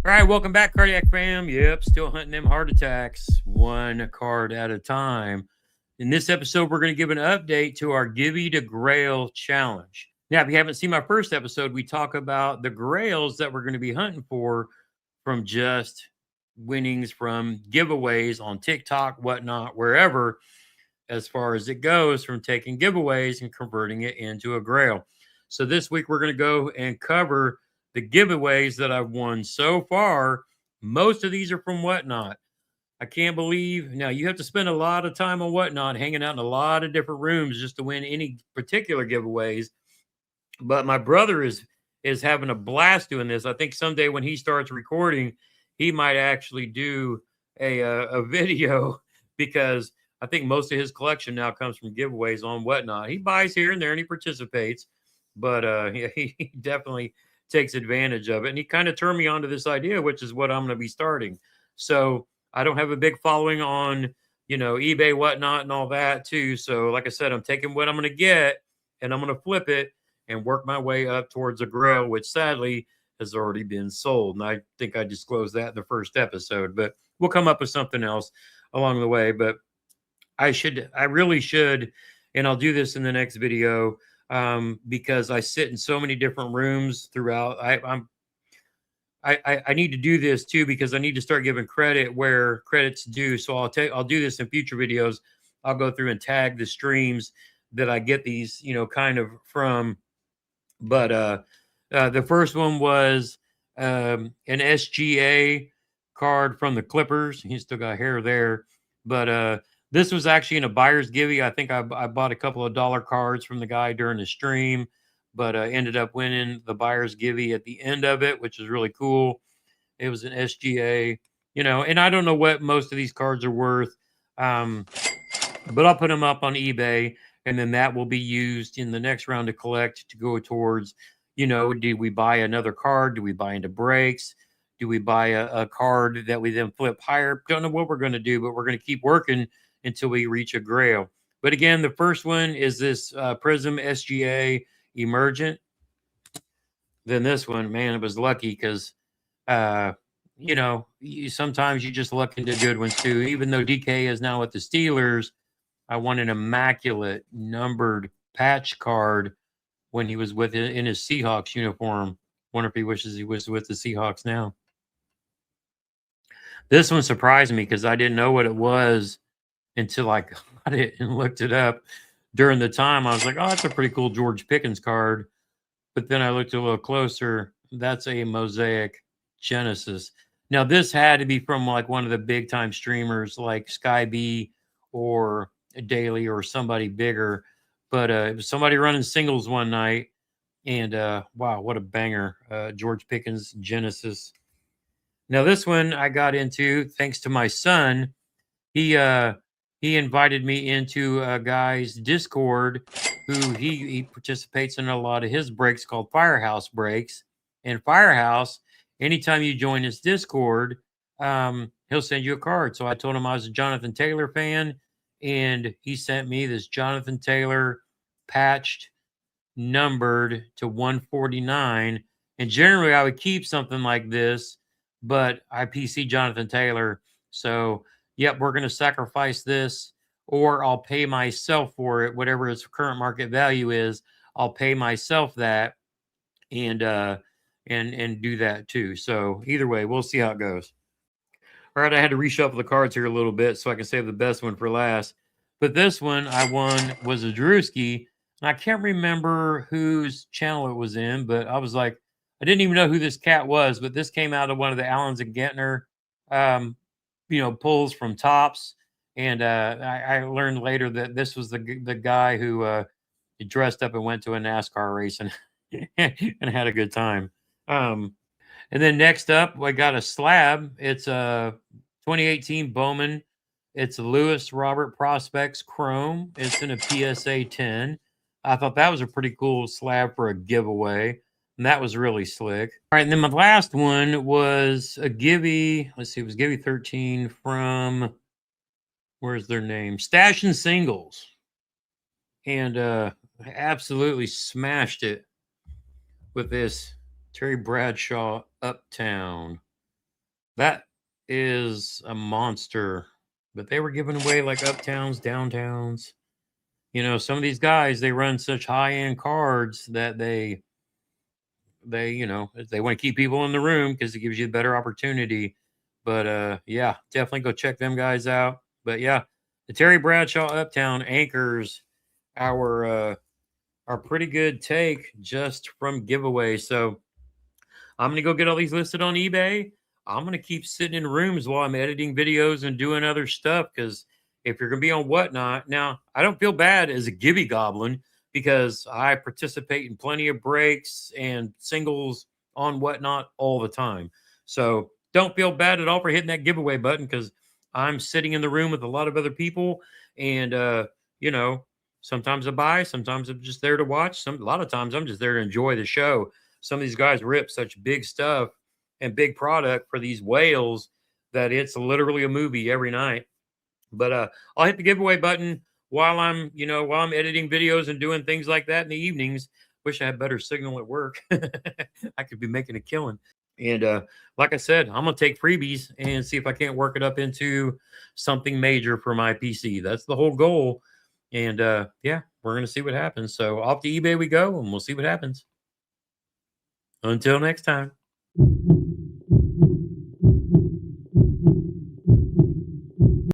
All right, welcome back, Cardiac Fam. Yep, still hunting them heart attacks, one card at a time. In this episode, we're going to give an update to our GIVVY to GRAIL challenge. Now, if you haven't seen my first episode, we talk about the GRAILs that we're going to be hunting for from just winnings from giveaways on TikTok, whatnot, wherever, as far as it goes, from taking giveaways and converting it into a GRAIL. So this week, we're going to go and cover the giveaways that I've won so far. Most of these are from Whatnot. I can't believe now you have to spend a lot of time on Whatnot, hanging out in a lot of different rooms just to win any particular giveaways. But my brother is having a blast doing this. I think someday when he starts recording, he might actually do a video because I think most of his collection now comes from giveaways on Whatnot. He buys here and there and he participates, but he definitely takes advantage of it. And he kind of turned me on to this idea, which is what I'm going to be starting. So I don't have a big following on, eBay, Whatnot, and all that too. So like I said, I'm taking what I'm going to get and I'm going to flip it and work my way up towards a GRAIL, which sadly has already been sold. And I think I disclosed that in the first episode, but we'll come up with something else along the way. But I really should, and I'll do this in the next video because I sit in so many different rooms throughout. I need to do this too because I need to start giving credit where credit's due. So I'll do this in future videos. I'll go through and tag the streams that I get these, kind of from. But the first one was an SGA card from the Clippers. He's still got hair there. But this was actually in a buyer's givvy. I think I bought a couple of dollar cards from the guy during the stream, but ended up winning the buyer's givvy at the end of it, which is really cool. It was an SGA, and I don't know what most of these cards are worth, but I'll put them up on eBay, and then that will be used in the next round to collect to go towards, do we buy another card? Do we buy into breaks? Do we buy a card that we then flip higher? Don't know what we're going to do, but we're going to keep working until we reach a GRAIL. But again, the first one is this Prism SGA Emergent. Then this one, man, it was lucky because, sometimes you just luck into good ones too. Even though DK is now with the Steelers, I won an immaculate numbered patch card when he was in his Seahawks uniform. Wonder if he wishes he was with the Seahawks now. This one surprised me because I didn't know what it was until I got it and looked it up during the time. I was like, oh, that's a pretty cool George Pickens card. But then I looked a little closer. That's a Mosaic Genesis. Now, this had to be from like one of the big time streamers like Sky B or Daily or somebody bigger. But it was somebody running singles one night. And wow, what a banger. George Pickens Genesis. Now, this one I got into thanks to my son. He invited me into a guy's Discord who he participates in a lot of his breaks called Firehouse breaks. And Firehouse, anytime you join his Discord, he'll send you a card. So I told him I was a Jonathan Taylor fan, and he sent me this Jonathan Taylor patched, numbered to 149. And generally, I would keep something like this, but I PC Jonathan Taylor. So, yep, we're going to sacrifice this, or I'll pay myself for it, whatever its current market value is. I'll pay myself that, and do that too. So either way, we'll see how it goes. All right, I had to reshuffle the cards here a little bit so I can save the best one for last. But this one I won was a Drewski, and I can't remember whose channel it was in, but I was like, I didn't even know who this cat was, but this came out of one of the Allens and Gentner, pulls from Tops. And I learned later that this was the guy who dressed up and went to a NASCAR race and and had a good time. And then next up, I got a slab. It's a 2018 Bowman. It's a Lewis Robert Prospects Chrome. It's in a PSA 10. I thought that was a pretty cool slab for a giveaway. And that was really slick. All right, and then my last one was a GIVVY. Let's see, it was GIVVY 13 from, where's their name? Stash and Singles. And absolutely smashed it with this Terry Bradshaw Uptown. That is a monster. But they were giving away like uptowns, downtowns. You know, some of these guys, they run such high-end cards that they, you know, they want to keep people in the room because it gives you a better opportunity. But yeah, definitely go check them guys out. But yeah, the Terry Bradshaw Uptown anchors our pretty good take just from giveaway. So I'm gonna go get all these listed on eBay. I'm gonna keep sitting in rooms while I'm editing videos and doing other stuff because if you're gonna be on Whatnot, now I don't feel bad as a Gibby Goblin because I participate in plenty of breaks and singles on Whatnot all the time. So don't feel bad at all for hitting that giveaway button because I'm sitting in the room with a lot of other people, and you know, sometimes I buy, sometimes I'm just there to watch. A lot of times I'm just there to enjoy the show. Some of these guys rip such big stuff and big product for these whales that it's literally a movie every night. But I'll hit the giveaway button while I'm, you know, while I'm editing videos and doing things like that in the evenings. Wish I had better signal at work. I could be making a killing. And like I said, I'm gonna take freebies and see if I can't work it up into something major for my PC. That's the whole goal. And yeah, we're gonna see what happens. So off to eBay we go, and we'll see what happens. Until next time.